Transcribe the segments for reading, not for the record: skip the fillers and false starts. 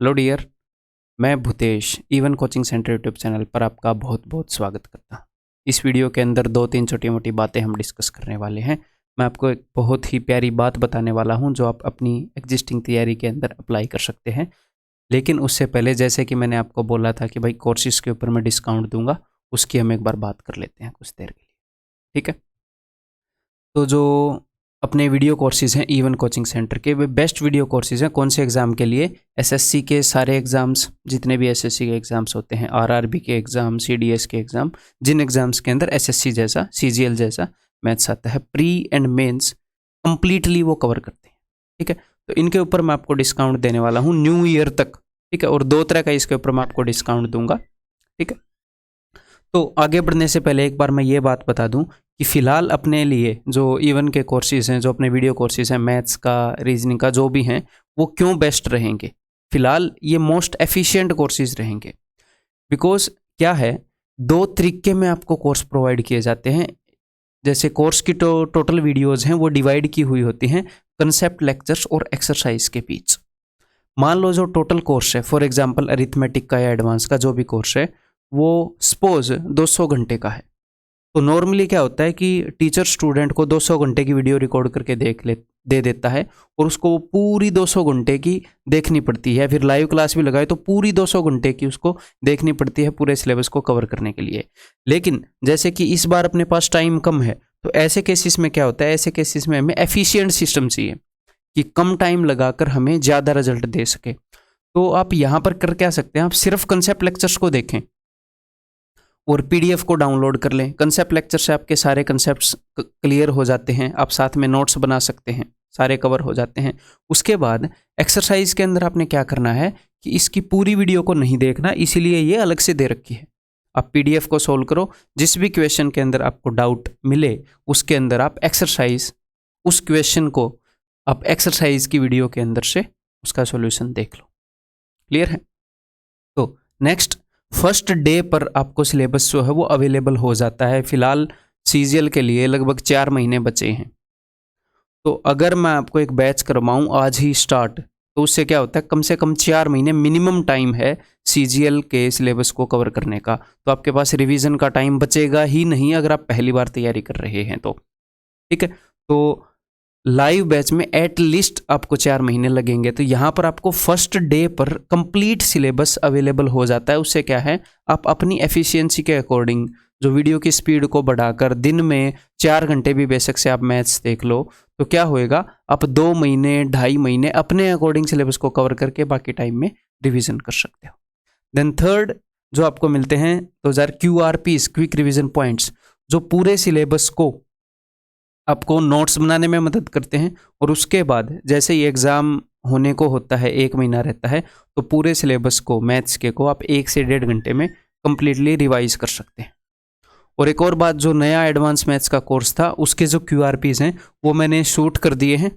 Hello dear, मैं Bhutesh even coaching centre YouTube channel पर आपका बहुत बहुत स्वागत करता हूँ। इस वीडियो के अंदर 2-3 छोटी मोटी बातें हम डिस्कस करने वाले हैं। मैं आपको एक बहुत ही प्यारी बात बताने वाला हूँ जो आप अपनी एग्जिस्टिंग तैयारी के अंदर अप्लाई कर सकते हैं। लेकिन उससे पहले जैसे कि मैंने आपको बोला था कि भाई कोर्सेज़ के ऊपर मैं डिस्काउंट दूंगा, उसकी हम एक बार बात कर लेते हैं कुछ देर के लिए, ठीक है। तो जो अपने वीडियो कोर्सेज़ हैं इवन कोचिंग सेंटर के, वे बेस्ट वीडियो कोर्सेज़ हैं। कौन से एग्ज़ाम के लिए? एसएससी के सारे एग्ज़ाम्स, जितने भी एसएससी के एग्ज़ाम्स होते हैं, आरआरबी के एग्ज़ाम, सीडीएस के एग्ज़ाम, जिन एग्ज़ाम्स के अंदर एसएससी जैसा, सीजीएल जैसा मैथ्स आता है, प्री एंड मेंस कंप्लीटली वो कवर करते हैं, ठीक है। तो इनके ऊपर मैं आपको डिस्काउंट देने वाला हूँ न्यू ईयर तक, ठीक है। और 2 तरह का इसके ऊपर मैं आपको डिस्काउंट दूंगा, ठीक है। तो आगे बढ़ने से पहले एक बार मैं ये बात बता दूं कि फ़िलहाल अपने लिए जो इवन के कोर्सेज़ हैं, जो अपने वीडियो कोर्सेज़ हैं, मैथ्स का, रीजनिंग का, जो भी हैं, वो क्यों बेस्ट रहेंगे। फ़िलहाल ये मोस्ट एफिशिएंट कोर्सेज़ रहेंगे। बिकॉज क्या है, 2 तरीके में आपको कोर्स प्रोवाइड किए जाते हैं। जैसे कोर्स की टोटल वीडियोज़ हैं वो डिवाइड की हुई होती हैं कंसेप्ट, लेक्चर्स और एक्सरसाइज के बीच। मान लो जो टोटल कोर्स है, फॉर एग्जाम्पल अरिथमेटिक का या एडवांस का जो भी कोर्स है, वो सपोज 200 घंटे का है। तो नॉर्मली क्या होता है कि टीचर स्टूडेंट को 200 घंटे की वीडियो रिकॉर्ड करके दे देता है और उसको वो पूरी 200 घंटे की देखनी पड़ती है। फिर लाइव क्लास भी लगाए तो पूरी 200 घंटे की उसको देखनी पड़ती है पूरे सिलेबस को कवर करने के लिए। लेकिन जैसे कि इस बार अपने पास टाइम कम है, तो ऐसे केसेस में क्या होता है, ऐसे केसेस में हमें एफिशिएंट सिस्टम चाहिए कि कम टाइम लगाकर हमें ज़्यादा रिजल्ट दे सके। तो आप यहाँ पर कर क्या सकते हैं, आप सिर्फ कंसेप्ट लेक्चर्स को देखें और पीडीएफ को डाउनलोड कर लें। कंसेप्ट लेक्चर से आपके सारे कंसेप्ट्स क्लियर हो जाते हैं, आप साथ में नोट्स बना सकते हैं, सारे कवर हो जाते हैं। उसके बाद एक्सरसाइज के अंदर आपने क्या करना है कि इसकी पूरी वीडियो को नहीं देखना, इसीलिए ये अलग से दे रखी है। आप पीडीएफ को सोल्व करो, जिस भी क्वेश्चन के अंदर आपको डाउट मिले उसके अंदर आप एक्सरसाइज, उस क्वेश्चन को आप एक्सरसाइज की वीडियो के अंदर से उसका सॉल्यूशन देख लो। क्लियर है? तो नेक्स्ट फर्स्ट डे पर आपको सिलेबस जो है वो अवेलेबल हो जाता है। फिलहाल सीजीएल के लिए लगभग 4 महीने बचे हैं। तो अगर मैं आपको एक बैच करवाऊँ आज ही स्टार्ट, तो उससे क्या होता है, कम से कम 4 महीने मिनिमम टाइम है सीजीएल के सिलेबस को कवर करने का। तो आपके पास रिवीजन का टाइम बचेगा ही नहीं अगर आप पहली बार तैयारी कर रहे हैं तो, ठीक है। तो लाइव बैच में एट लीस्ट आपको 4 महीने लगेंगे। तो यहाँ पर आपको फर्स्ट डे पर कंप्लीट सिलेबस अवेलेबल हो जाता है। उससे क्या है, आप अपनी एफिशिएंसी के अकॉर्डिंग जो वीडियो की स्पीड को बढ़ाकर दिन में 4 घंटे भी बेशक से आप मैथ्स देख लो, तो क्या होएगा, आप 2 महीने 2.5 महीने अपने अकॉर्डिंग सिलेबस को कवर करके बाकी टाइम में रिविजन कर सकते हो। देन थर्ड जो आपको मिलते हैं 2000 QRPs, क्विक रिविजन पॉइंट्स, जो पूरे सिलेबस को आपको नोट्स बनाने में मदद करते हैं। और उसके बाद जैसे ही एग्ज़ाम होने को होता है, 1 महीना रहता है, तो पूरे सिलेबस को, मैथ्स के को आप 1 से 1.5 घंटे में कंप्लीटली रिवाइज कर सकते हैं। और एक और बात, जो नया एडवांस मैथ्स का कोर्स था उसके जो QRPs हैं वो मैंने शूट कर दिए हैं।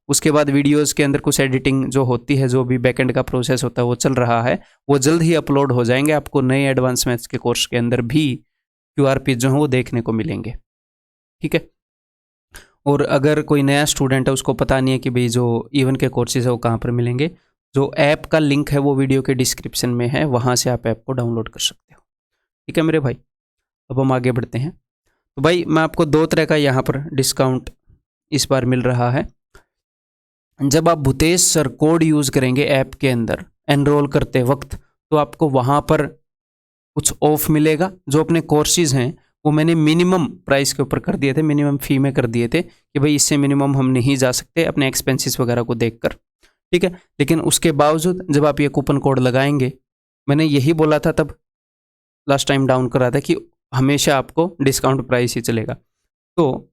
उसके बाद वीडियोज़ के अंदर कुछ एडिटिंग जो होती है, जो भी बैकएंड का प्रोसेस होता है वो चल रहा है, वो जल्द ही अपलोड हो जाएंगे। आपको नए एडवांस मैथ्स के कोर्स के अंदर भी QRPs जो हैं वो देखने को मिलेंगे, ठीक है। और अगर कोई नया स्टूडेंट है, उसको पता नहीं है कि भाई जो इवन के कोर्सेज है वो कहाँ पर मिलेंगे, जो ऐप का लिंक है वो वीडियो के डिस्क्रिप्शन में है, वहाँ से आप ऐप को डाउनलोड कर सकते हो, ठीक है मेरे भाई। अब हम आगे बढ़ते हैं। तो भाई मैं आपको 2 तरह का यहाँ पर डिस्काउंट इस बार मिल रहा है। जब आप भूतेश सर कोड यूज़ करेंगे ऐप के अंदर एनरोल करते वक्त, तो आपको वहाँ पर कुछ ऑफ मिलेगा। जो अपने कोर्सेज हैं वो मैंने मिनिमम प्राइस के ऊपर कर दिए थे, मिनिमम फ़ी में कर दिए थे कि भाई इससे मिनिमम हम नहीं जा सकते अपने एक्सपेंसेस वगैरह को देखकर, ठीक है। लेकिन उसके बावजूद जब आप ये कूपन कोड लगाएंगे, मैंने यही बोला था तब लास्ट टाइम डाउन करा था कि हमेशा आपको डिस्काउंट प्राइस ही चलेगा। तो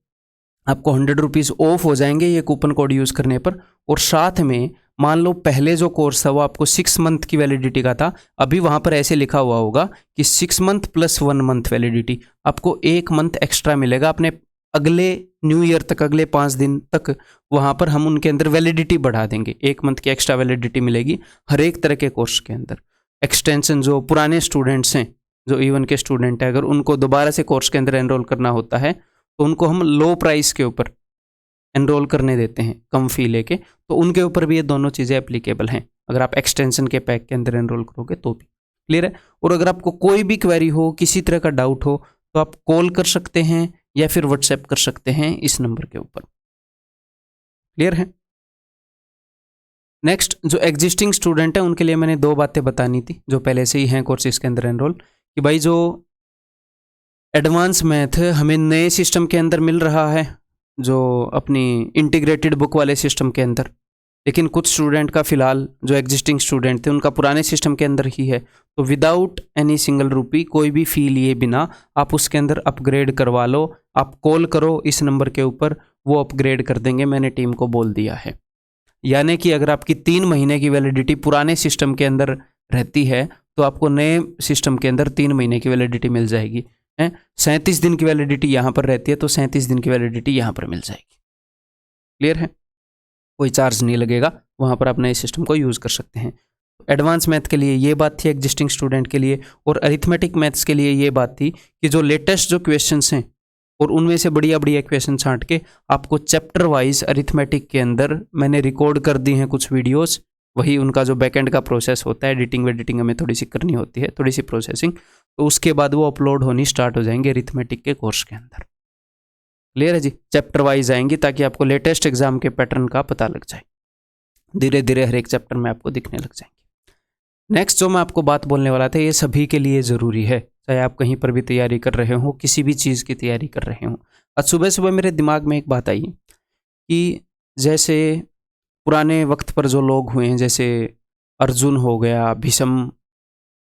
आपको 100 रुपीज़ ऑफ हो जाएंगे ये कूपन कोड यूज़ करने पर। और साथ में मान लो पहले जो कोर्स था वो आपको 6 मंथ की वैलिडिटी का था, अभी वहाँ पर ऐसे लिखा हुआ होगा कि 6 मंथ प्लस 1 मंथ वैलिडिटी, आपको 1 मंथ एक्स्ट्रा मिलेगा अपने अगले न्यू ईयर तक, अगले 5 दिन तक। वहाँ पर हम उनके अंदर वैलिडिटी बढ़ा देंगे, 1 मंथ की एक्स्ट्रा वैलिडिटी मिलेगी हर एक तरह के कोर्स के अंदर। एक्सटेंशन जो पुराने स्टूडेंट्स हैं, जो इवन के स्टूडेंट हैं, अगर उनको दोबारा से कोर्स के अंदर एनरोल करना होता है तो उनको हम लो प्राइस के ऊपर एनरोल करने देते हैं, कम फ़ी लेके। तो उनके ऊपर भी ये दोनों चीज़ें एप्लीकेबल हैं। अगर आप एक्सटेंशन के पैक के अंदर एनरोल करोगे तो भी। क्लियर है? और अगर आपको कोई भी क्वेरी हो, किसी तरह का डाउट हो, तो आप कॉल कर सकते हैं या फिर व्हाट्सएप कर सकते हैं इस नंबर के ऊपर। क्लियर है? नेक्स्ट, जो एग्जिस्टिंग स्टूडेंट है उनके लिए मैंने 2 बातें बतानी थी जो पहले से ही हैं कोर्सेज के अंदर एनरोल, कि भाई जो एडवांस मैथ हमें नए सिस्टम के अंदर मिल रहा है, जो अपनी इंटीग्रेटेड बुक वाले सिस्टम के अंदर, लेकिन कुछ स्टूडेंट का फिलहाल जो एग्जिस्टिंग स्टूडेंट थे उनका पुराने सिस्टम के अंदर ही है, तो विदाउट एनी सिंगल रुपी, कोई भी फी लिए बिना आप उसके अंदर अपग्रेड करवा लो। आप कॉल करो इस नंबर के ऊपर, वो अपग्रेड कर देंगे, मैंने टीम को बोल दिया है। यानी कि अगर आपकी 3 महीने की वैलिडिटी पुराने सिस्टम के अंदर रहती है तो आपको नए सिस्टम के अंदर 3 महीने की वैलिडिटी मिल जाएगी। 37 दिन की वैलिडिटी यहाँ पर रहती है तो 37 दिन की वैलिडिटी यहाँ पर मिल जाएगी। क्लियर है? कोई चार्ज नहीं लगेगा, वहाँ पर आप नए सिस्टम को यूज़ कर सकते हैं। एडवांस मैथ के लिए ये बात थी एग्जिस्टिंग स्टूडेंट के लिए, और अरिथमेटिक मैथ्स के लिए ये बात थी कि जो लेटेस्ट जो क्वेश्चंस हैं और उनमें से बढ़िया बढ़िया क्वेश्चन छांट के आपको चैप्टर वाइज अरिथमेटिक के अंदर मैंने रिकॉर्ड कर दी हैं कुछ वीडियोस। वही उनका जो बैकएंड का प्रोसेस होता है, एडिटिंग हमें थोड़ी सी करनी होती है, थोड़ी सी प्रोसेसिंग, तो उसके बाद वो अपलोड होनी स्टार्ट हो जाएंगे अरिथमेटिक के कोर्स के अंदर। क्लियर है जी? चैप्टर वाइज आएंगी ताकि आपको लेटेस्ट एग्जाम के पैटर्न का पता लग जाए। धीरे धीरे हर एक चैप्टर में आपको दिखने लग जाएंगे। नेक्स्ट जो मैं आपको बात बोलने वाला था, ये सभी के लिए ज़रूरी है, चाहे आप कहीं पर भी तैयारी कर रहे हो, किसी भी चीज़ की तैयारी कर रहे हो। आज सुबह सुबह मेरे दिमाग में एक बात आई कि जैसे पुराने वक्त पर जो लोग हुए हैं, जैसे अर्जुन हो गया, भीष्म,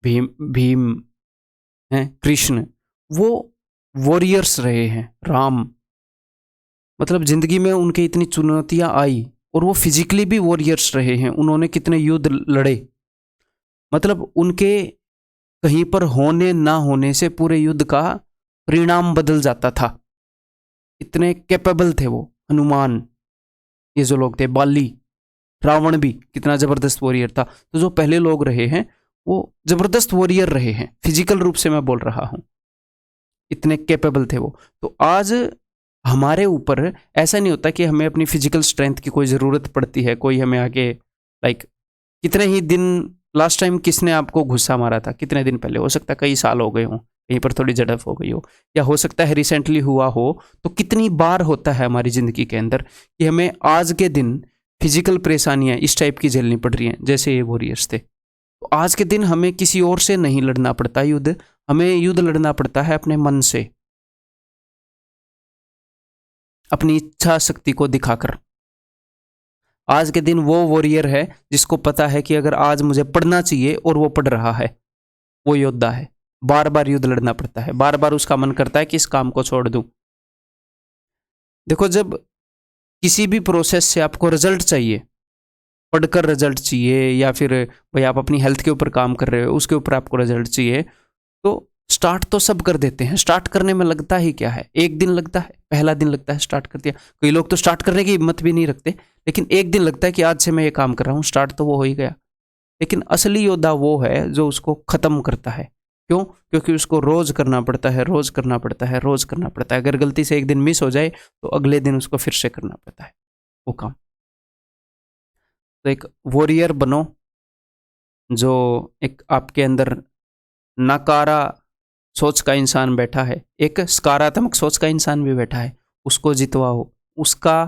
भीम हैं, कृष्ण, वो वॉरियर्स रहे हैं। राम, मतलब जिंदगी में उनके इतनी चुनौतियां आई और वो फिजिकली भी वॉरियर्स रहे हैं। उन्होंने कितने युद्ध लड़े, मतलब उनके कहीं पर होने ना होने से पूरे युद्ध का परिणाम बदल जाता था। इतने कैपेबल थे वो। हनुमान, ये जो लोग थे, बाली, रावण भी कितना जबरदस्त वॉरियर था। तो जो पहले लोग रहे हैं वो जबरदस्त वॉरियर रहे हैं, फिजिकल रूप से मैं बोल रहा हूं, इतने कैपेबल थे वो। तो आज हमारे ऊपर ऐसा नहीं होता कि हमें अपनी फिजिकल स्ट्रेंथ की कोई ज़रूरत पड़ती है, कोई हमें आगे लाइक कितने ही दिन, लास्ट टाइम किसने आपको गुस्सा मारा था, कितने दिन पहले, हो सकता है कई साल हो गए हों, कहीं पर थोड़ी झड़प हो गई हो, या हो सकता है रिसेंटली हुआ हो। तो कितनी बार होता है हमारी ज़िंदगी के अंदर कि हमें आज के दिन फिजिकल परेशानियां इस टाइप की झेलनी पड़ रही हैं, जैसे ये वॉरियर्स थे। तो आज के दिन हमें किसी और से नहीं लड़ना पड़ता युद्ध, हमें युद्ध लड़ना पड़ता है अपने मन से, अपनी इच्छा शक्ति को दिखाकर। आज के दिन वो वॉरियर है जिसको पता है कि अगर आज मुझे पढ़ना चाहिए और वो पढ़ रहा है, वो योद्धा है। बार बार युद्ध लड़ना पड़ता है, बार बार उसका मन करता है कि इस काम को छोड़ दूं। देखो, जब किसी भी प्रोसेस से आपको रिजल्ट चाहिए, पढ़कर रिजल्ट चाहिए, या फिर भाई आप अपनी हेल्थ के ऊपर काम कर रहे हो उसके ऊपर आपको रिजल्ट चाहिए, तो स्टार्ट तो सब कर देते हैं। स्टार्ट करने में लगता ही क्या है, एक दिन लगता है, पहला दिन लगता है, स्टार्ट कर दिया। कई लोग तो स्टार्ट करने की हिम्मत भी नहीं रखते, लेकिन एक दिन लगता है कि आज से मैं ये काम कर रहा हूँ, स्टार्ट तो वो हो ही गया। लेकिन असली योद्धा वो है जो उसको खत्म करता है। क्यों? क्योंकि उसको रोज करना पड़ता है, रोज करना पड़ता है, रोज करना पड़ता है। अगर गलती से एक दिन मिस हो जाए तो अगले दिन उसको फिर से करना पड़ता है वो काम। तो एक वॉरियर बनो, जो एक आपके अंदर नकारा सोच का इंसान बैठा है, एक सकारात्मक सोच का इंसान भी बैठा है, उसको जितवाओ, उसका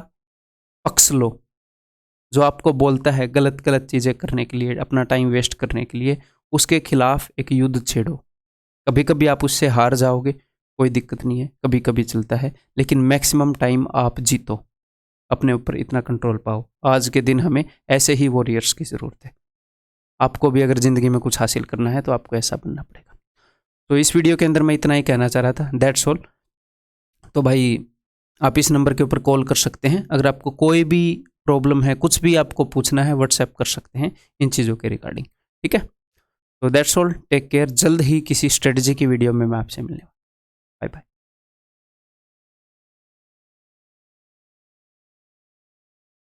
पक्ष लो। जो आपको बोलता है गलत गलत चीज़ें करने के लिए, अपना टाइम वेस्ट करने के लिए, उसके खिलाफ एक युद्ध छेड़ो। कभी कभी आप उससे हार जाओगे, कोई दिक्कत नहीं है, कभी कभी चलता है, लेकिन मैक्सिमम टाइम आप जीतो, अपने ऊपर इतना कंट्रोल पाओ। आज के दिन हमें ऐसे ही वॉरियर्स की ज़रूरत है। आपको भी अगर ज़िंदगी में कुछ हासिल करना है तो आपको ऐसा बनना पड़ेगा। तो इस वीडियो के अंदर मैं इतना ही कहना चाह रहा था, दैट्स ऑल। तो भाई आप इस नंबर के ऊपर कॉल कर सकते हैं, अगर आपको कोई भी प्रॉब्लम है, कुछ भी आपको पूछना है, व्हाट्सएप कर सकते हैं इन चीज़ों के रिगार्डिंग। ठीक है? तो दैट्स ऑल, टेक केयर। जल्द ही किसी स्ट्रेटजी की वीडियो में मैं आपसे मिलने वाला। Bye bye.